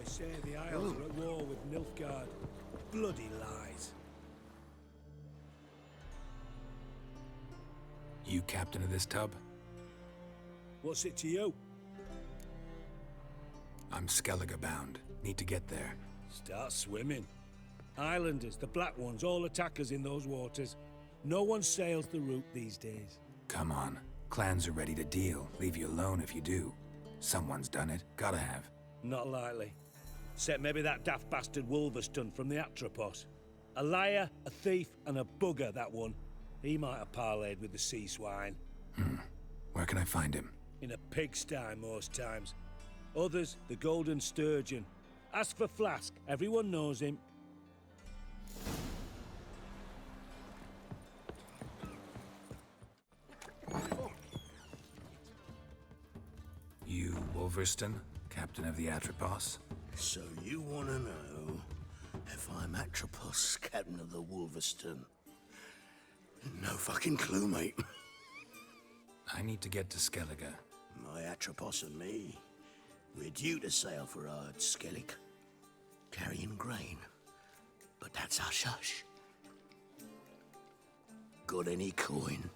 say the Isles are at war with Nilfgaard. Bloody lies. You captain of this tub? What's it to you? I'm Skellige bound. Need to get there. Start swimming. Islanders, the black ones, all attackers in those waters. No one sails the route these days. Come on. Clans are ready to deal. Leave you alone if you do. Someone's done it. Gotta have. Not likely. Except maybe that daft bastard Wolverstone from the Atropos. A liar, a thief, and a bugger, that one. He might have parlayed with the sea swine. Where can I find him? In a pigsty most times. Others, the Golden Sturgeon. Ask for Flask. Everyone knows him. You, Wolverstone, captain of the Atropos? So you want to know if I'm Atropos, captain of the Wolverstone? No fucking clue, mate. I need to get to Skellige. My Atropos and me, we're due to sail for our Skellige, carrying grain. But that's hush-hush. Got any coin?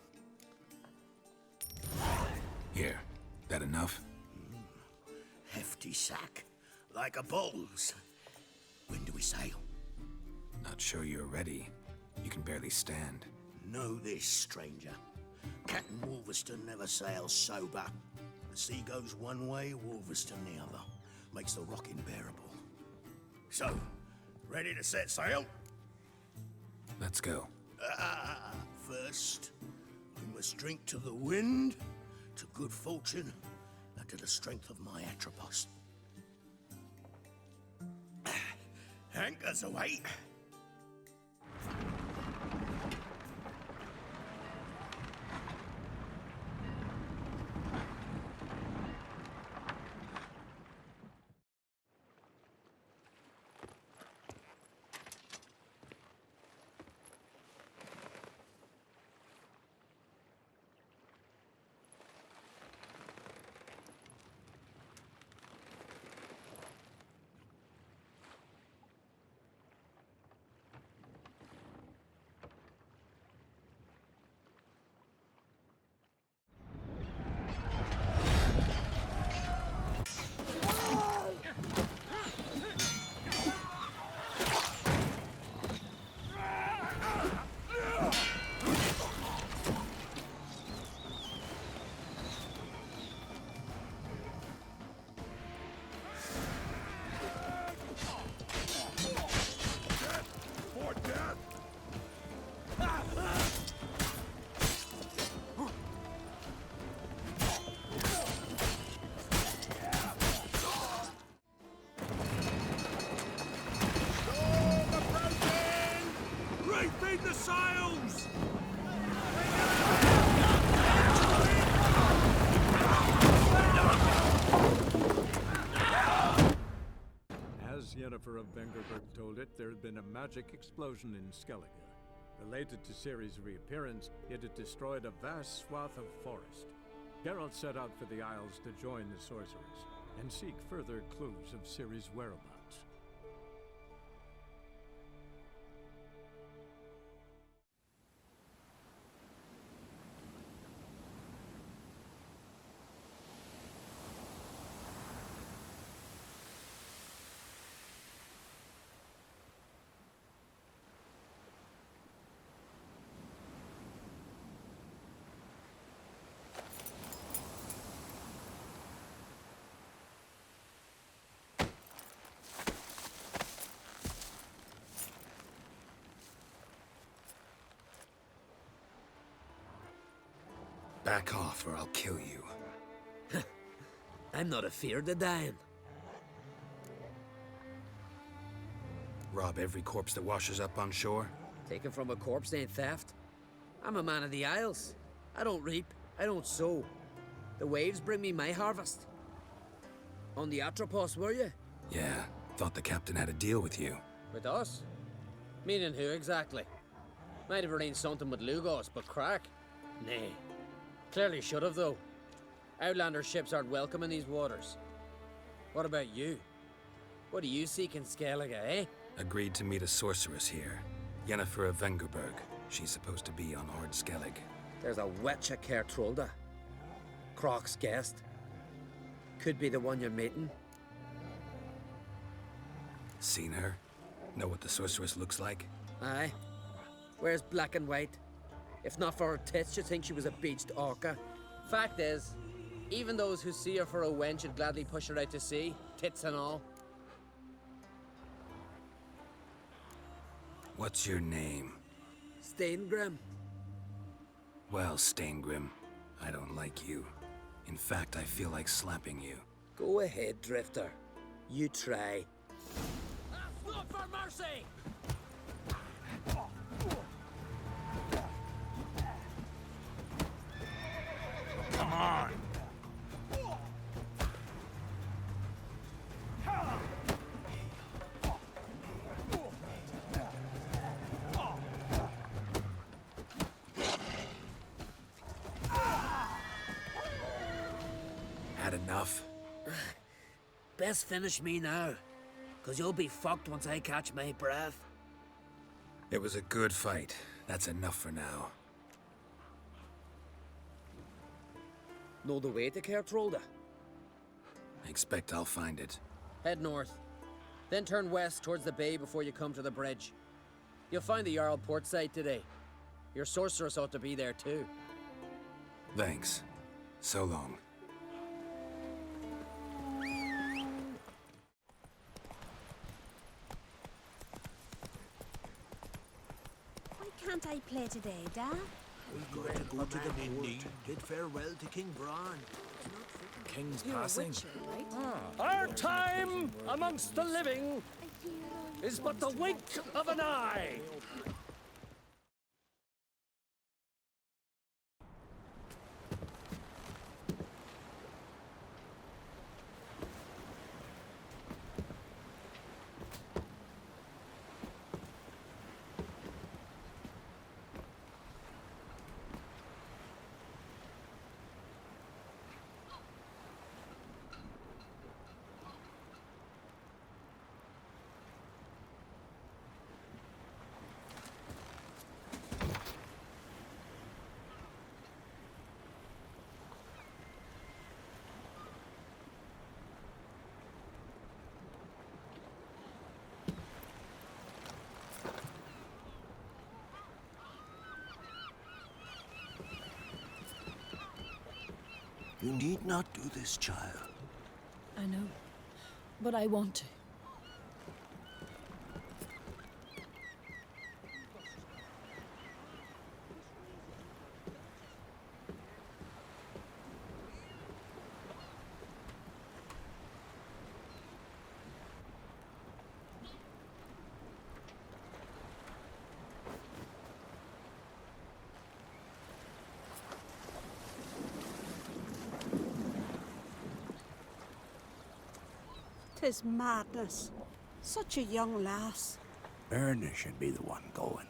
Here. That enough? Hefty sack, like a bull's. When do we sail? Not sure you're ready. You can barely stand. Know this, stranger. Captain Wolverstone never sails sober. The sea goes one way, Wolverstone the other. Makes the rocking bearable. So, ready to set sail? Let's go. First, we must drink to the wind, to good fortune, and to the strength of my Atropos. Anchors away. The sails! As Yennefer of Vengerberg told it, there had been a magic explosion in Skellige. Related to Ciri's reappearance, it had destroyed a vast swath of forest. Geralt set out for the Isles to join the sorcerers and seek further clues of Ciri's whereabouts. Back off or I'll kill you. I'm not afeard of dying. Rob every corpse that washes up on shore? Taken from a corpse ain't theft. I'm a man of the Isles. I don't reap, I don't sow. The waves bring me my harvest. On the Atropos, were you? Yeah, thought the captain had a deal with you. With us? Meaning who exactly? Might have arranged something with Lugos, but Crach? Nay. Clearly should have, though. Outlander ships aren't welcome in these waters. What about you? What do you seek in Skellige, eh? Agreed to meet a sorceress here. Yennefer of Vengerberg. She's supposed to be on Ord Skellig. There's a witch at Kertrolda. Crach's guest. Could be the one you're meeting. Seen her? Know what the sorceress looks like? Aye. Wears black and white. If not for her tits, you'd think she was a beached orca. Fact is, even those who see her for a wench would gladly push her out to sea, tits and all. What's your name? Steingrim. Well, Steingrim, I don't like you. In fact, I feel like slapping you. Go ahead, Drifter. You try. Not for mercy! Come on! Had enough? Best finish me now, 'cause you'll be fucked once I catch my breath. It was a good fight. That's enough for now. Know the way to Kertrolda? I expect I'll find it. Head north, then turn west towards the bay before you come to the bridge. You'll find the Jarl port side today. Your sorceress ought to be there too. Thanks. So long. Why can't I play today, Dad? We've got to go to the Mindy. Bid farewell to King Bran. King's You're passing. a witcher, right? Our time amongst the living is but the wink of an eye. You need not do this, child. I know, but I want to. Tis madness. Such a young lass. Erna should be the one going.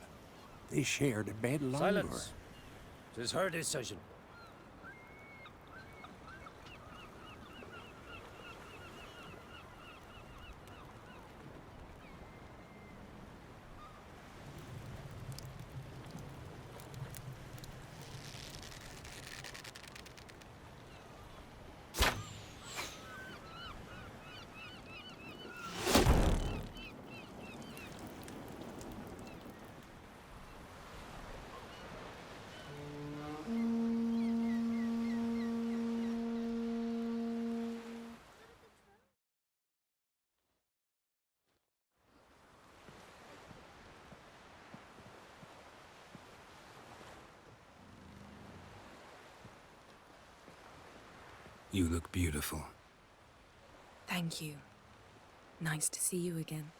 They shared a bed longer. Silence. 'Tis her decision. You look beautiful. Thank you. Nice to see you again.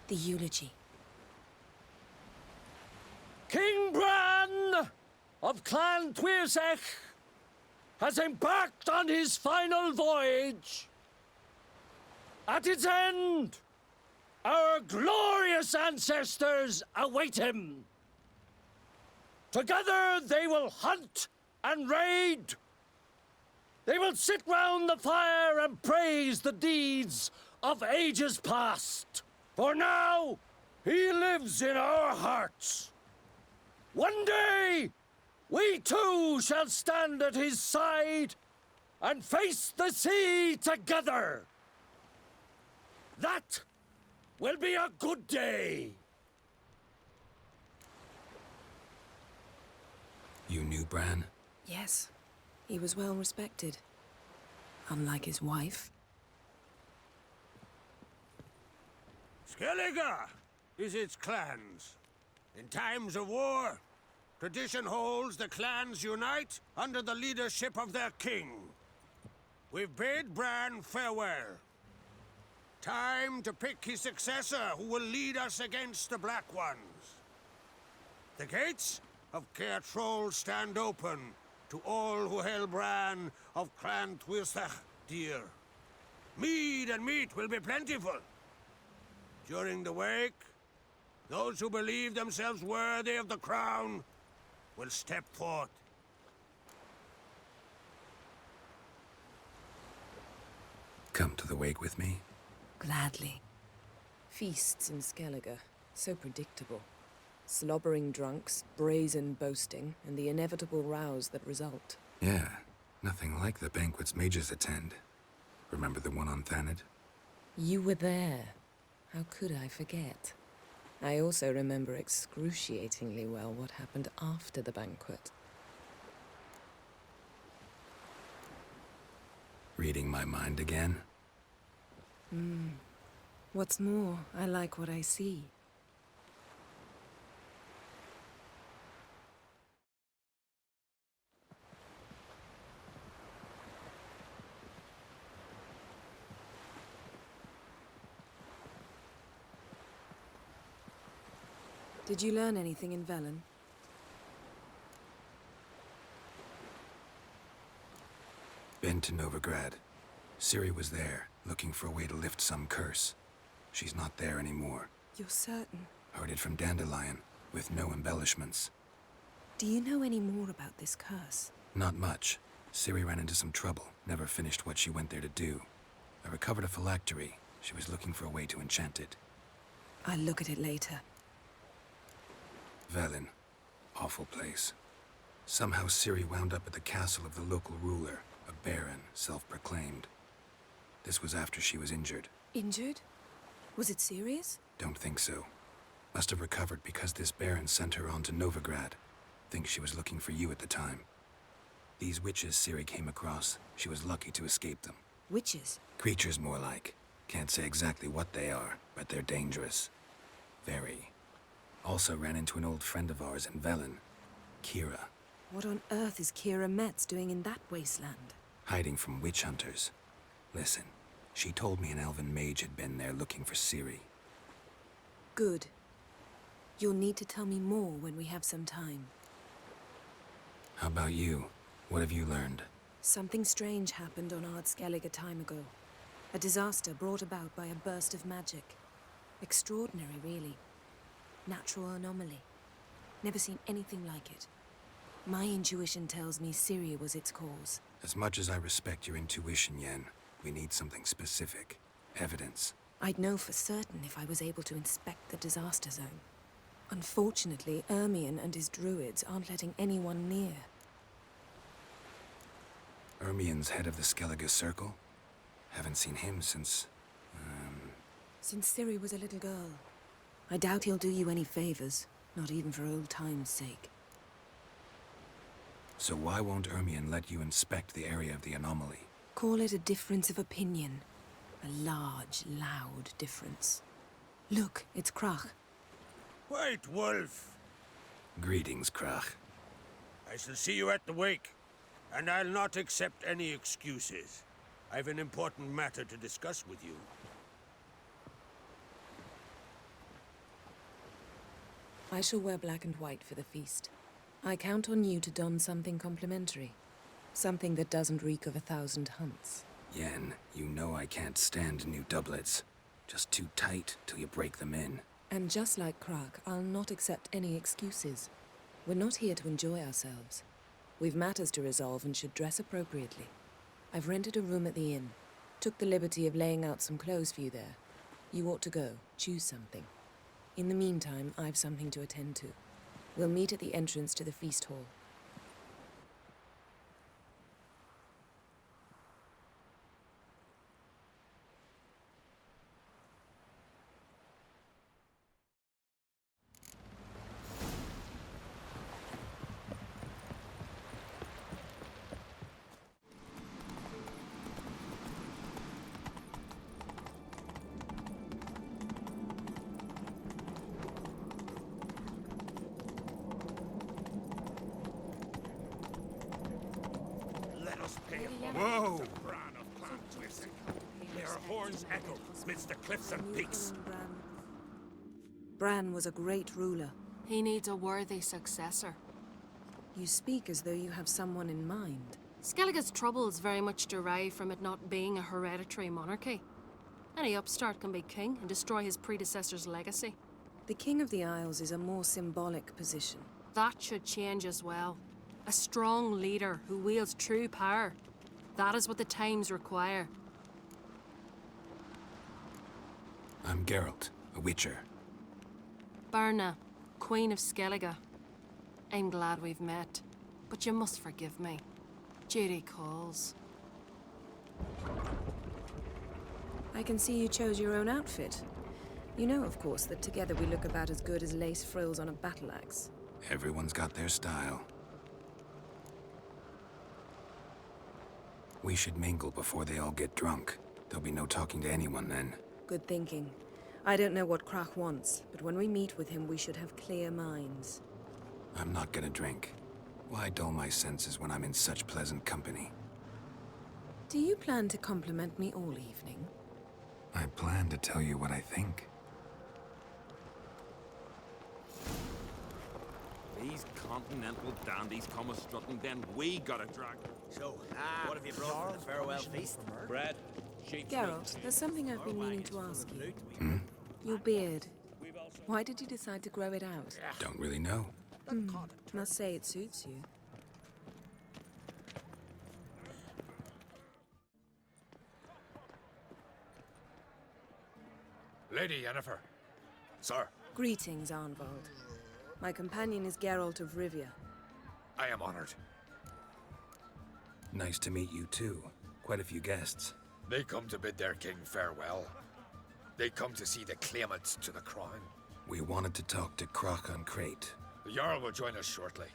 The eulogy. King Bran of Clan Tuirsech has embarked on his final voyage. At its end, our glorious ancestors await him. Together they will hunt and raid, They will sit round the fire and praise the deeds of ages past. For now, he lives in our hearts. One day, we too shall stand at his side and face the sea together. That will be a good day. You knew Bran? Yes, he was well respected. Unlike his wife. Skellige is its clans. In times of war, tradition holds the clans unite under the leadership of their king. We've bid Bran farewell. Time to pick his successor who will lead us against the Black Ones. The gates of Caer Troll stand open to all who hail Bran of Clan Toussaint dear. Mead and meat will be plentiful. During the wake, those who believe themselves worthy of the crown will step forth. Come to the wake with me? Gladly. Feasts in Skellige, so predictable. Slobbering drunks, brazen boasting, and the inevitable rows that result. Yeah, nothing like the banquets mages attend. Remember the one on Thanedd? You were there. How could I forget? I also remember excruciatingly well what happened after the banquet. Reading my mind again? What's more, I like what I see. Did you learn anything in Velen? Been to Novigrad. Ciri was there, looking for a way to lift some curse. She's not there anymore. You're certain? Heard it from Dandelion, with no embellishments. Do you know any more about this curse? Not much. Ciri ran into some trouble, never finished what she went there to do. I recovered a phylactery. She was looking for a way to enchant it. I'll look at it later. Velen. Awful place. Somehow Ciri wound up at the castle of the local ruler, a baron, self-proclaimed. This was after she was injured. Injured? Was it serious? Don't think so. Must have recovered because this baron sent her on to Novigrad. Think she was looking for you at the time. These witches Ciri came across, she was lucky to escape them. Witches? Creatures more like. Can't say exactly what they are, but they're dangerous. Very. Also ran into an old friend of ours in Velen, Kira. What on earth is Kira Metz doing in that wasteland? Hiding from witch hunters. Listen, she told me an elven mage had been there looking for Ciri. Good. You'll need to tell me more when we have some time. How about you? What have you learned? Something strange happened on Ard Skellige a time ago. A disaster brought about by a burst of magic. Extraordinary, really. Natural anomaly. Never seen anything like it. My intuition tells me Ciri was its cause. As much as I respect your intuition, Yen, we need something specific. Evidence. I'd know for certain if I was able to inspect the disaster zone. Unfortunately, Ermion and his druids aren't letting anyone near. Ermion's head of the Skellige Circle? Haven't seen him since... Since Ciri was a little girl. I doubt he'll do you any favors, not even for old time's sake. So why won't Ermion let you inspect the area of the anomaly? Call it a difference of opinion. A large, loud difference. Look, it's Crach. White Wolf. Greetings, Crach. I shall see you at the wake, and I'll not accept any excuses. I've an important matter to discuss with you. I shall wear black and white for the feast. I count on you to don something complimentary. Something that doesn't reek of 1,000 hunts. Yen, you know I can't stand new doublets. Just too tight till you break them in. And just like Crach, I'll not accept any excuses. We're not here to enjoy ourselves. We've matters to resolve and should dress appropriately. I've rented a room at the inn. Took the liberty of laying out some clothes for you there. You ought to go. Choose something. In the meantime, I've something to attend to. We'll meet at the entrance to the feast hall. Whoa! Their horns echo amidst the cliffs and peaks. Bran was a great ruler. He needs a worthy successor. You speak as though you have someone in mind. Skellige's troubles very much derive from it not being a hereditary monarchy. Any upstart can be king and destroy his predecessor's legacy. The King of the Isles is a more symbolic position. That should change as well. A strong leader who wields true power. That is what the times require. I'm Geralt, a witcher. Berna, Queen of Skellige. I'm glad we've met, but you must forgive me. Duty calls. I can see you chose your own outfit. You know, of course, that together we look about as good as lace frills on a battle axe. Everyone's got their style. We should mingle before they all get drunk. There'll be no talking to anyone then. Good thinking. I don't know what Crach wants, but when we meet with him, we should have clear minds. I'm not gonna drink. Why dull my senses when I'm in such pleasant company? Do you plan to compliment me all evening? I plan to tell you what I think. These continental dandies come a strutting, then we gotta drag. So, what have you brought for the farewell feast? Bread, sheep's Geralt, there's something I've been meaning to ask you. Your beard. Why did you decide to grow it out? Don't really know. Must say it suits you. Lady Yennefer. Sir, Greetings, Arnvald. My companion is Geralt of Rivia. I am honored. Nice to meet you too. Quite a few guests. They come to bid their king farewell. They come to see the claimants to the crown. We wanted to talk to Crach on Craite. The Jarl will join us shortly.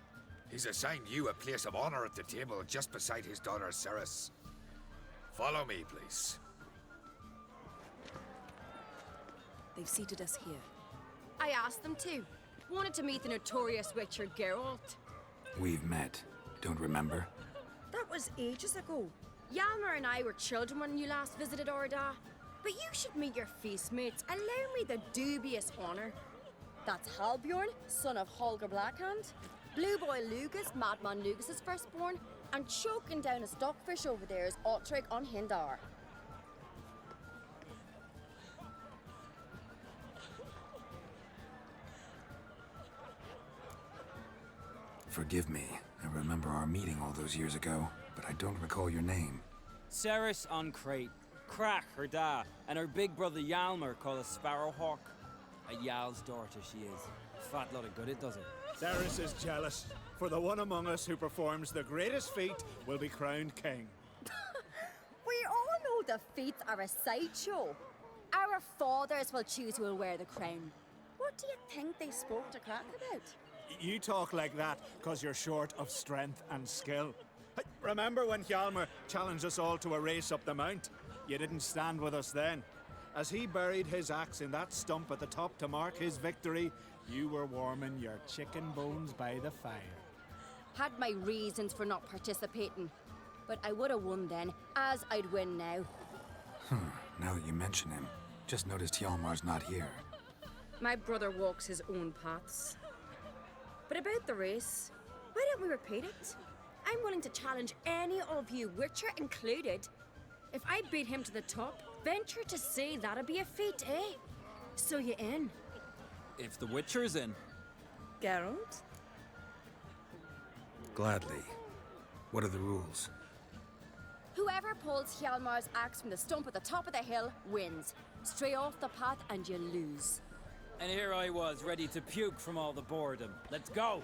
He's assigned you a place of honor at the table just beside his daughter Severance. Follow me, please. They've seated us here. I asked them to. Wanted to meet the notorious witcher Geralt. We've met. Don't remember? That was ages ago. Hjalmar and I were children when you last visited Orda. But you should meet your feast mates. Allow me the dubious honor. That's Halbjorn, son of Holger Blackhand. Blue Boy Lugas, Madman Lugas' firstborn. And choking down a stockfish over there is Otrek on Hindar. Forgive me. I remember our meeting all those years ago, but I don't recall your name. Severance on Craite. Crach, her da, and her big brother Hjalmar called a Sparrowhawk. A Jarl's daughter she is. Fat lot of good it does her. Severance is jealous, for the one among us who performs the greatest feat will be crowned king. We all know the feats are a sideshow. Our fathers will choose who will wear the crown. What do you think they spoke to Crach about? You talk like that because you're short of strength and skill. Hey, remember when Hjalmar challenged us all to a race up the mount? You didn't stand with us then. As he buried his axe in that stump at the top to mark his victory, you were warming your chicken bones by the fire. Had my reasons for not participating. But I would have won then, as I'd win now. Now that you mention him, just noticed Hjalmar's not here. My brother walks his own paths. But about the race, why don't we repeat it? I'm willing to challenge any of you, Witcher included. If I beat him to the top, venture to say that'd be a feat, eh? So you in? If the Witcher's in. Geralt? Gladly. What are the rules? Whoever pulls Hjalmar's axe from the stump at the top of the hill wins. Stray off the path and you lose. And here I was, ready to puke from all the boredom. Let's go!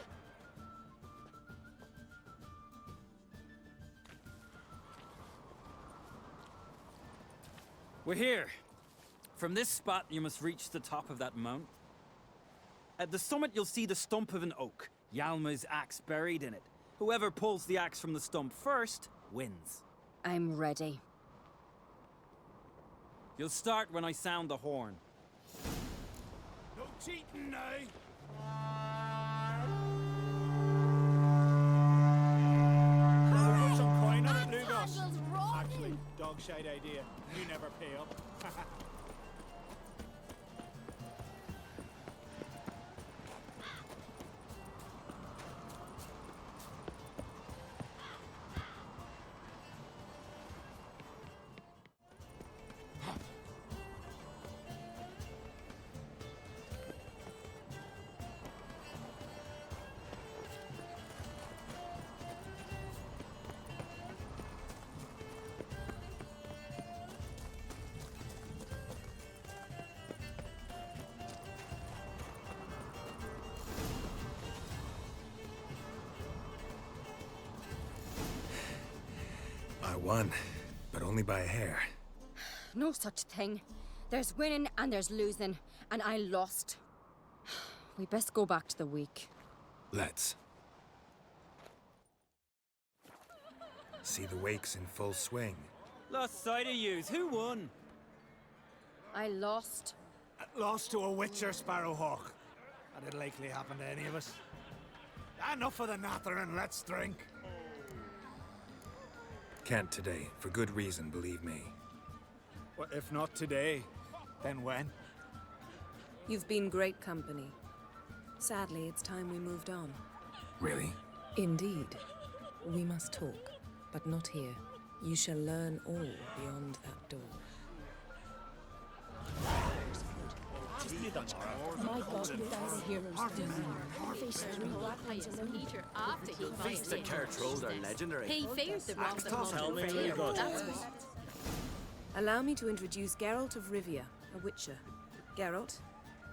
We're here. From this spot, you must reach the top of that mount. At the summit, you'll see the stump of an oak. Hjalmar's axe buried in it. Whoever pulls the axe from the stump first, wins. I'm ready. You'll start when I sound the horn. No cheating, eh? Put some coin on it, Lugos. Handle's rotten. Actually, dog shite idea. You never pay up. I won, but only by a hair. No such thing. There's winning and there's losing, and I lost. We best go back to the week. Let's. See the wakes in full swing. Lost sight of yous. Who won? I lost. Lost to a witcher, Sparrowhawk. That'd likely happen to any of us. Enough of the natter and let's drink. Can't today, for good reason, believe me. Well, if not today, then when? You've been great company. Sadly, it's time we moved on. Really? Indeed. We must talk, but not here. You shall learn all beyond that door. My God, you guys are heroes. Faced 3 black knights alone. Peter after he Feats the Carrot Trolls are legendary. He feared the rock that Tell monster me, fear. Lugos. That's what. Allow me to introduce Geralt of Rivia, a witcher. Geralt,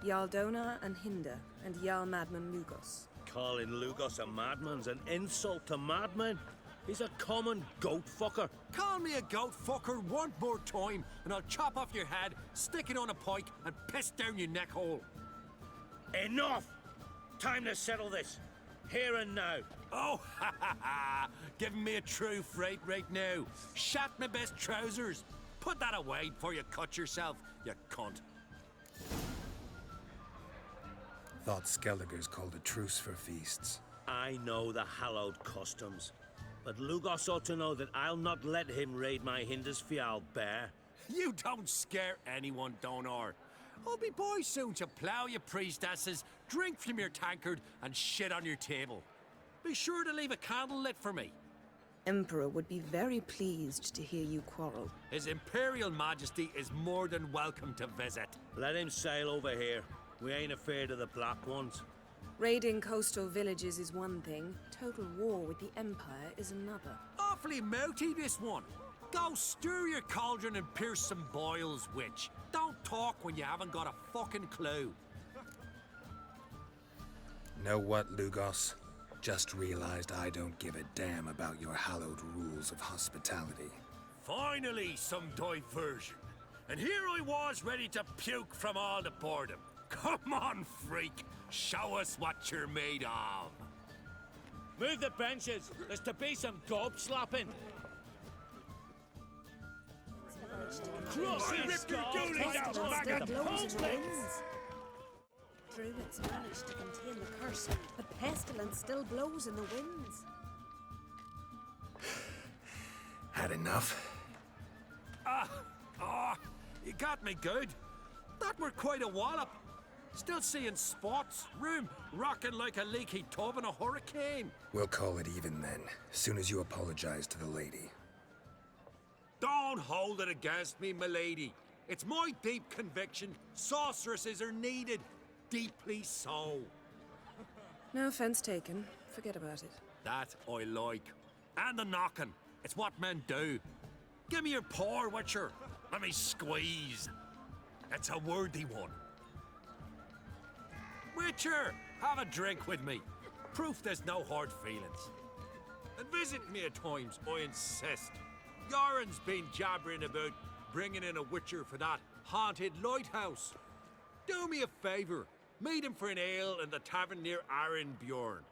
Jarl Dona and Hinder, and Jarl Madman Lugos. Calling Lugos a madman's an insult to madmen. He's a common goat fucker. Call me a goat fucker one more time, and I'll chop off your head, stick it on a pike, and piss down your neck hole. Enough! Time to settle this. Here and now. Oh, ha ha ha! Giving me a true fright right now. Shat my best trousers. Put that away before you cut yourself, you cunt. Thought Skellige's called a truce for feasts. I know the hallowed customs. But Lugos ought to know that I'll not let him raid my Hinder's Fial bear. You don't scare anyone, Donar. I'll be boys soon to plough your priestesses, drink from your tankard, and shit on your table. Be sure to leave a candle lit for me. Emperor would be very pleased to hear you quarrel. His Imperial Majesty is more than welcome to visit. Let him sail over here. We ain't afraid of the Black Ones. Raiding coastal villages is one thing. Total war with the Empire is another. Awfully mouty, this one. Go stir your cauldron and pierce some boils, witch. Don't talk when you haven't got a fucking clue. Know what, Lugos? Just realized I don't give a damn about your hallowed rules of hospitality. Finally, some diversion. And here I was ready to puke from all the boredom. Come on, freak. Show us what you're made of. Move the benches. There's to be some gob slapping. Cross rip your dooley down, maggot! Druids managed to contain the curse, but pestilence still blows in the winds. Had enough? You got me good. That were quite a wallop. Still seeing spots, room rocking like a leaky tub in a hurricane. We'll call it even then, soon as you apologize to the lady. Don't hold it against me, milady. It's my deep conviction sorceresses are needed. Deeply so. No offense taken. Forget about it. That I like. And the knocking. It's what men do. Give me your paw, Witcher. Let me squeeze. That's a worthy one. Witcher, have a drink with me. Proof there's no hard feelings. And visit me at times, I insist. Yoren's been jabbering about bringing in a Witcher for that haunted lighthouse. Do me a favour. Meet him for an ale in the tavern near Aerondight.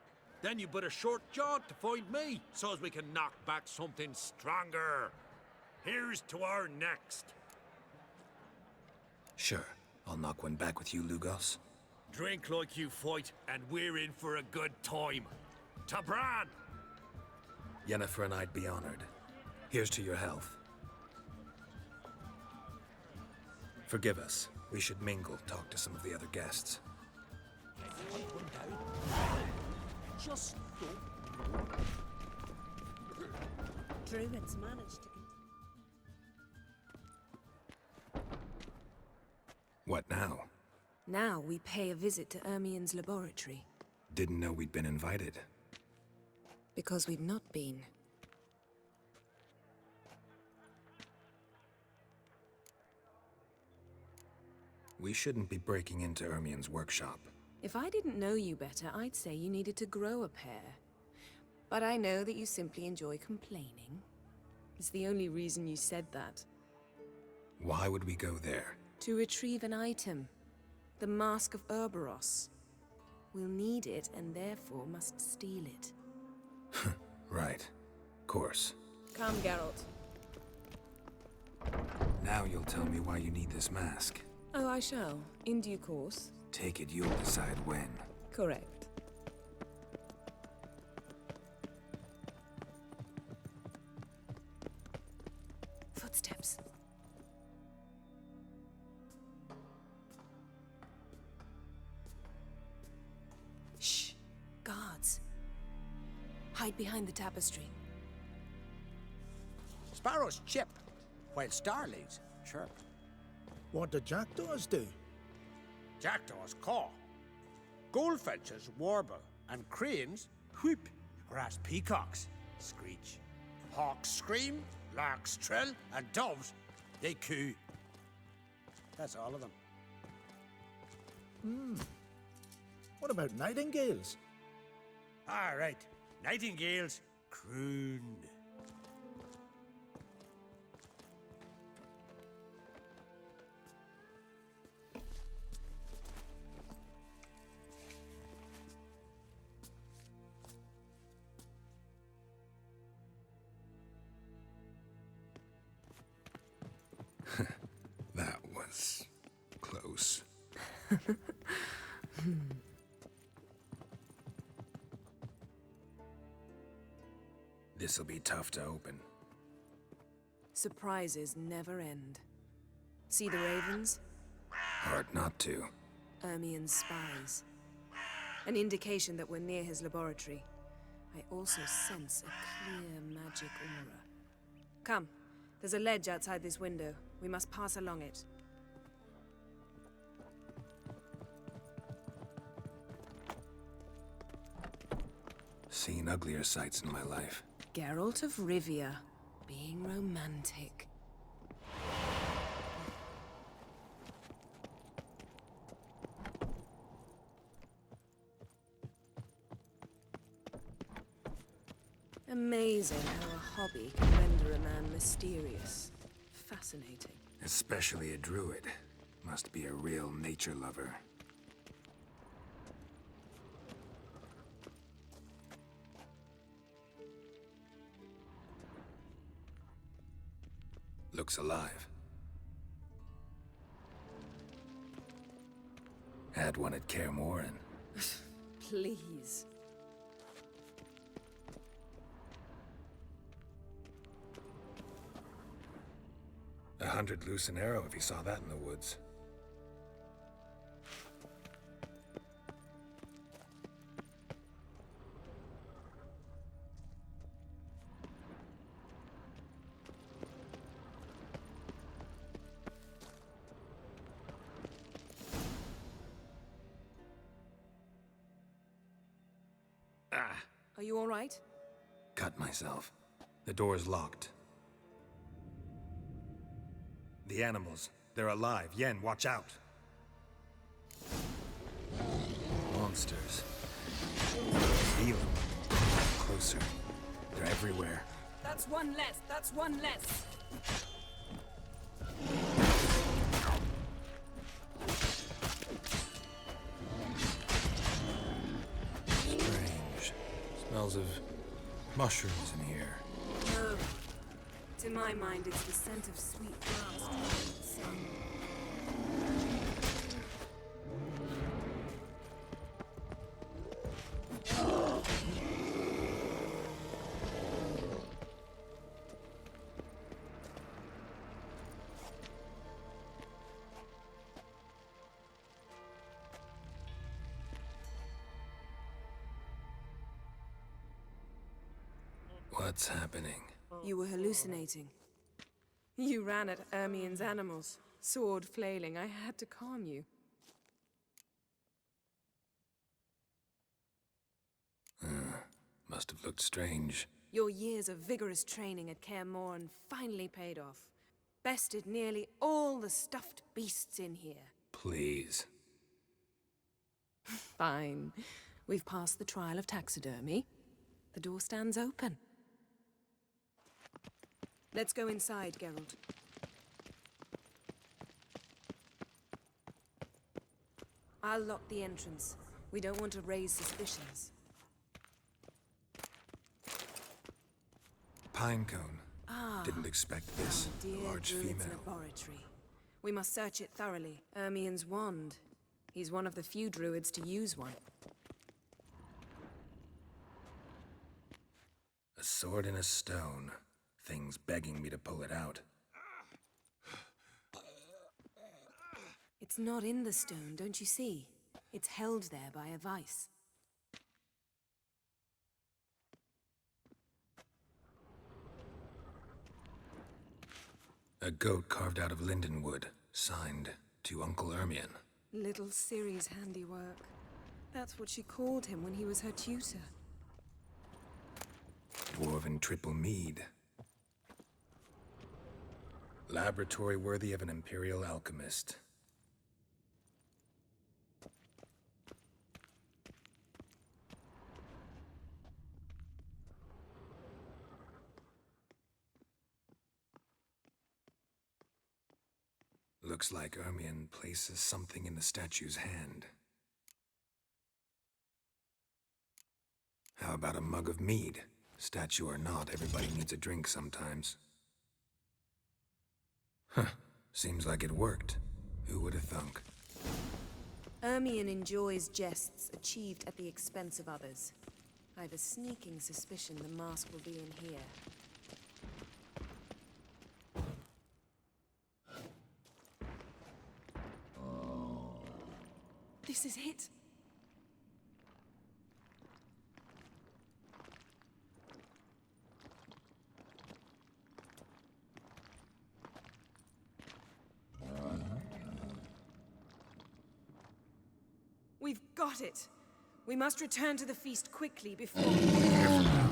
Then you but a short jaunt to find me, so as we can knock back something stronger. Here's to our next. Sure, I'll knock one back with you, Lugos. Drink like you fight, and we're in for a good time. To Bran! Yennefer and I'd be honored. Here's to your health. Forgive us. We should mingle, talk to some of the other guests. Just Druids managed to What now? Now we pay a visit to Ermion's laboratory. Didn't know we'd been invited. Because we've not been. We shouldn't be breaking into Ermion's workshop. If I didn't know you better, I'd say you needed to grow a pair. But I know that you simply enjoy complaining. It's the only reason you said that. Why would we go there? To retrieve an item. The Mask of Urboros. We'll need it and therefore must steal it. Right. Course. Come, Geralt. Now you'll tell me why you need this mask. Oh, I shall. In due course. Take it you'll decide when. Correct. Footsteps. Shh. Guards. Hide behind the tapestry. Sparrows chip, while starlings chirp. What do jackdaws do? Jackdaws caw. Goldfinches warble, and cranes whoop, whereas peacocks screech. Hawks scream, larks trill, and doves, they coo. That's all of them. What about nightingales? All right, nightingales croon. That was close. This'll be tough to open. Surprises never end. See the ravens? Hard not to. Ermion's spies. An indication that we're near his laboratory. I also sense a clear magic aura. Come, there's a ledge outside this window. We must pass along it. Seen uglier sights in my life. Geralt of Rivia, being romantic. Amazing how a hobby can render a man mysterious. Fascinating. Especially a druid. Must be a real nature lover. Looks alive. Had one at Kaer Morhen. Please. $100 loose an arrow if he saw that in the woods. Are you all right? Cut myself. The door's locked. The animals. They're alive. Yen, watch out. Monsters. Feel them. Closer. They're everywhere. That's one less. That's one less. Strange. Smells of mushrooms in here. No. To my mind, it's the scent of sweet grass dried in the sun. What's happening? You were hallucinating. You ran at Ermion's animals, sword flailing. I had to calm you. Must have looked strange. Your years of vigorous training at Kaer Morhen finally paid off. Bested nearly all the stuffed beasts in here. Please. Fine. We've passed the trial of taxidermy. The door stands open. Let's go inside, Geralt. I'll lock the entrance. We don't want to raise suspicions. Pinecone. Ah. Didn't expect this. Dear A large Druid's female. laboratory. We must search it thoroughly. Ermion's wand. He's one of the few druids to use one. A sword and a stone. Thing's begging me to pull it out. It's not in the stone, don't you see? It's held there by a vice. A goat carved out of linden wood, signed to Uncle Ermion. Little Ciri's handiwork. That's what she called him when he was her tutor. Dwarven triple mead. Laboratory worthy of an imperial alchemist. Looks like Ermion places something in the statue's hand. How about a mug of mead? Statue or not, everybody needs a drink sometimes. Huh. Seems like it worked. Who would have thunk? Ermion enjoys jests achieved at the expense of others. I've a sneaking suspicion the mask will be in here. This is it. We've got it. We must return to the feast quickly before... Careful now.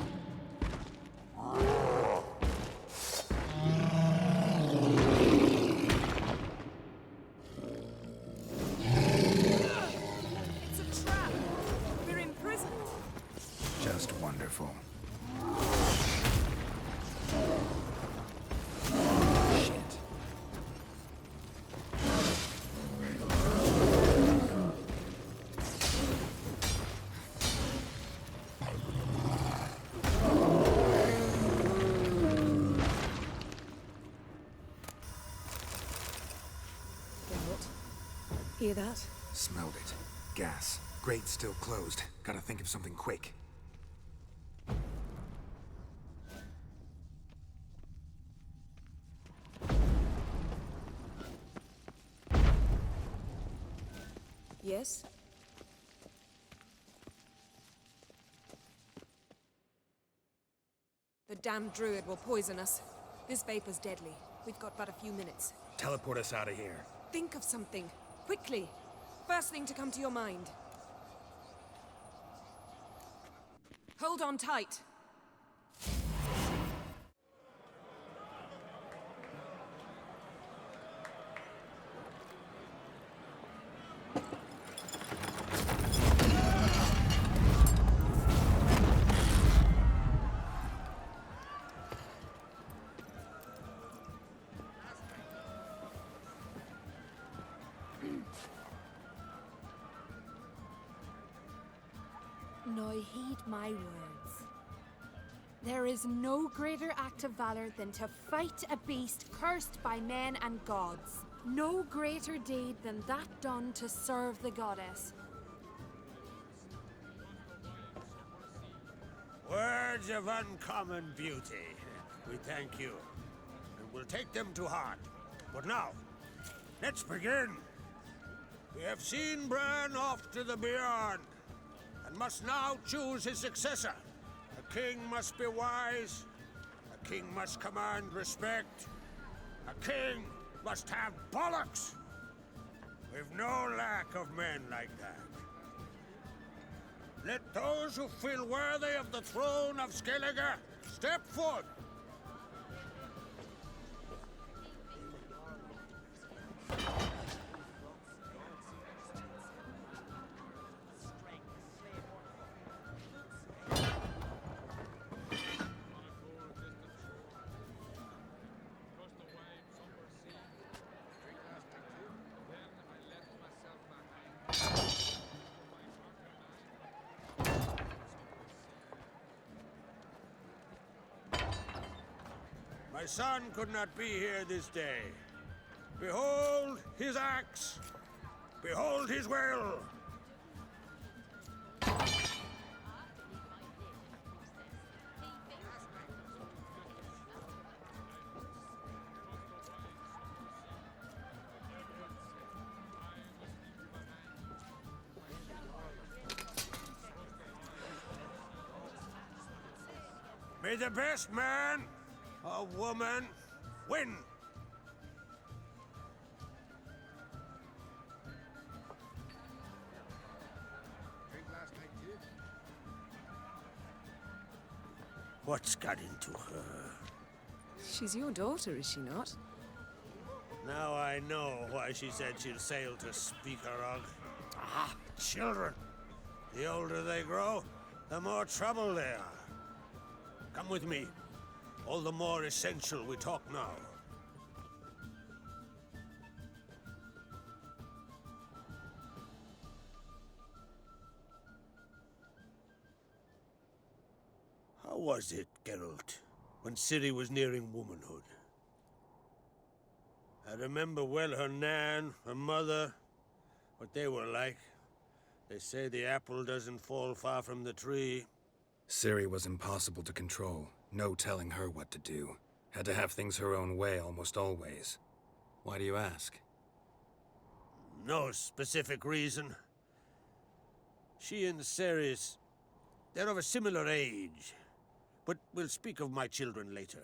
It's a trap. We're imprisoned. Just wonderful. Shit. Hear that? Smelled it. Gas. Grate still closed. Gotta think of something quick. Yes? The damned druid will poison us. This vapor's deadly. We've got but a few minutes. Teleport us out of here. Think of something. Quickly. First thing to come to your mind. Hold on tight. now heed my words. There is no greater act of valor than to fight a beast cursed by men and gods. No greater deed than that done to serve the goddess. Words of uncommon beauty. We thank you, and we'll take them to heart. But now, let's begin. We have seen Bran off to the beyond, and must now choose his successor. A king must be wise. A king must command respect. A king must have bollocks. We've no lack of men like that. Let those who feel worthy of the throne of Skellige step forth. My son could not be here this day. Behold his axe. Behold his will. May the best man or woman win. What's got into her? She's your daughter, is she not? Now I know why she said she'll sail to Speakerog. Ah, children. The older they grow, the more trouble they are. Come with me. All the more essential we talk now. How was it, Geralt, when Ciri was nearing womanhood? I remember well her nan, her mother, what they were like. They say the apple doesn't fall far from the tree. Ciri was impossible to control. No telling her what to do. Had to have things her own way almost always. Why do you ask? No specific reason. She and Ceres, they're of a similar age. But we'll speak of my children later.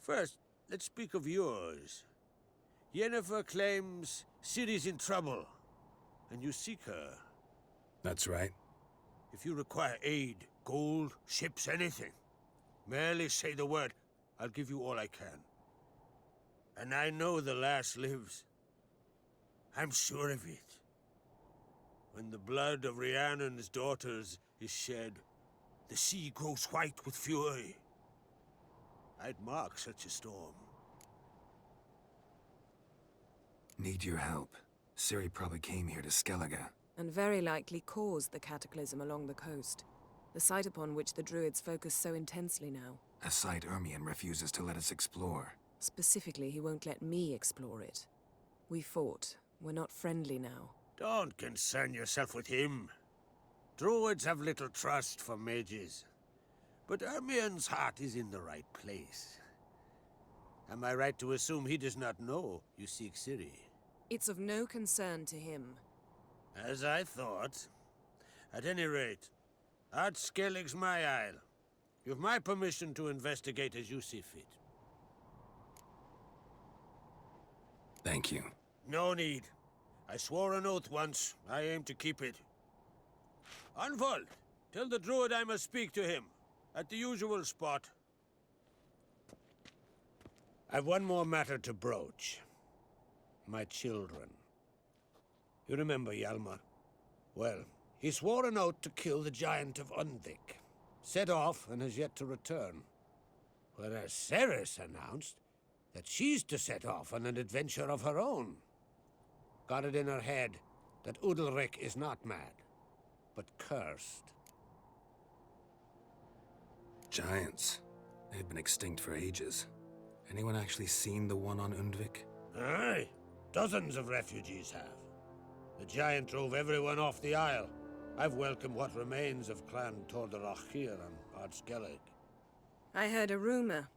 First, let's speak of yours. Yennefer claims Ciri's in trouble, and you seek her. That's right. If you require aid, gold, ships, anything, merely say the word. I'll give you all I can. And I know the lass lives. I'm sure of it. When the blood of Rhiannon's daughters is shed, the sea grows white with fury. I'd mark such a storm. Need your help. Ciri probably came here to Skellige. And very likely caused the cataclysm along the coast. The site upon which the Druids focus so intensely now. A site Ermion refuses to let us explore. Specifically, he won't let me explore it. We fought. We're not friendly now. Don't concern yourself with him. Druids have little trust for mages. But Ermion's heart is in the right place. Am I right to assume he does not know you seek Ciri? It's of no concern to him. As I thought. At any rate, Art Skellig's my isle. You've my permission to investigate as you see fit. Thank you. No need. I swore an oath once. I aim to keep it. Unfold. Tell the druid I must speak to him. At the usual spot. I've one more matter to broach. My children. You remember Hjalmar? Well, he swore an oath to kill the giant of Undvik. Set off and has yet to return. Whereas Ceres announced that she's to set off on an adventure of her own. Got it in her head that Udalric is not mad, but cursed. Giants. They had been extinct for ages. Anyone actually seen the one on Undvik? Aye. Dozens of refugees have. The giant drove everyone off the isle. I've welcomed what remains of Clan Tordarach here on Skellige. I heard a rumor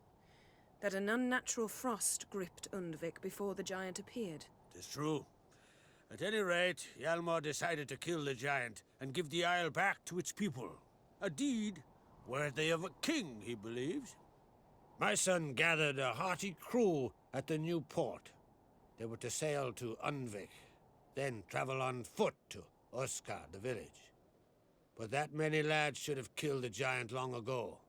that an unnatural frost gripped Undvik before the giant appeared. It's true. At any rate, Hjalmar decided to kill the giant and give the isle back to its people. A deed worthy of a king, he believes. My son gathered a hearty crew at the new port. They were to sail to Undvik, then travel on foot to Oskar, the village. But that many lads should have killed the giant long ago.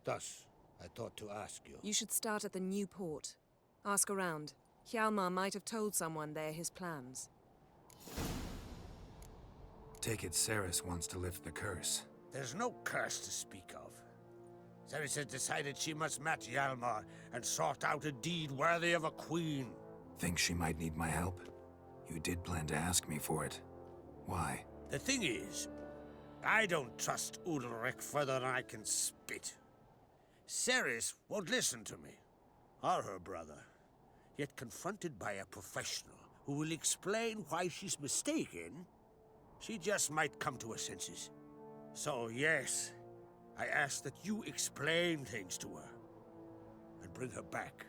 Thus, I thought to ask you. You should start at the new port. Ask around. Hjalmar might have told someone there his plans. Take it Severance wants to lift the curse. There's no curse to speak of. Severance has decided she must match Hjalmar and sort out a deed worthy of a queen. Think she might need my help? You did plan to ask me for it. Why? The thing is, I don't trust Ulrich further than I can spit. Severance won't listen to me, or her brother. Yet confronted by a professional who will explain why she's mistaken, she just might come to her senses. So yes, I ask that you explain things to her and bring her back.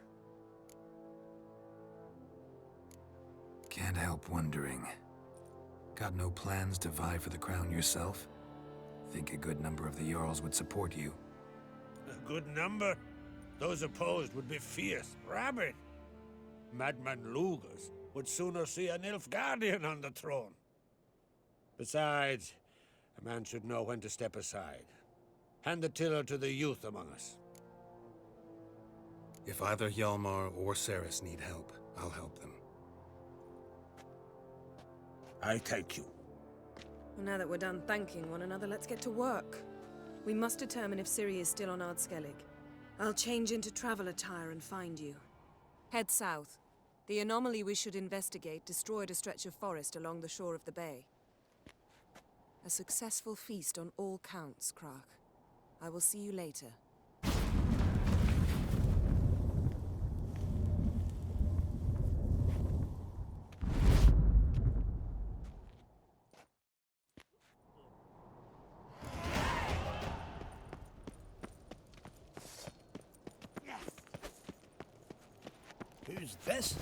Can't help wondering. Got no plans to vie for the crown yourself? Think a good number of the Jarls would support you. A good number? Those opposed would be fierce, rabid. Madman Lugas would sooner see a Nilfgaardian on the throne. Besides, a man should know when to step aside. Hand the tiller to the youth among us. If either Hjalmar or Severance need help, I'll help them. I thank you. Well, now that we're done thanking one another, let's get to work. We must determine if Ciri is still on Skellige. I'll change into travel attire and find you. Head south. The anomaly we should investigate destroyed a stretch of forest along the shore of the bay. A successful feast on all counts, Crach. I will see you later. Who's this?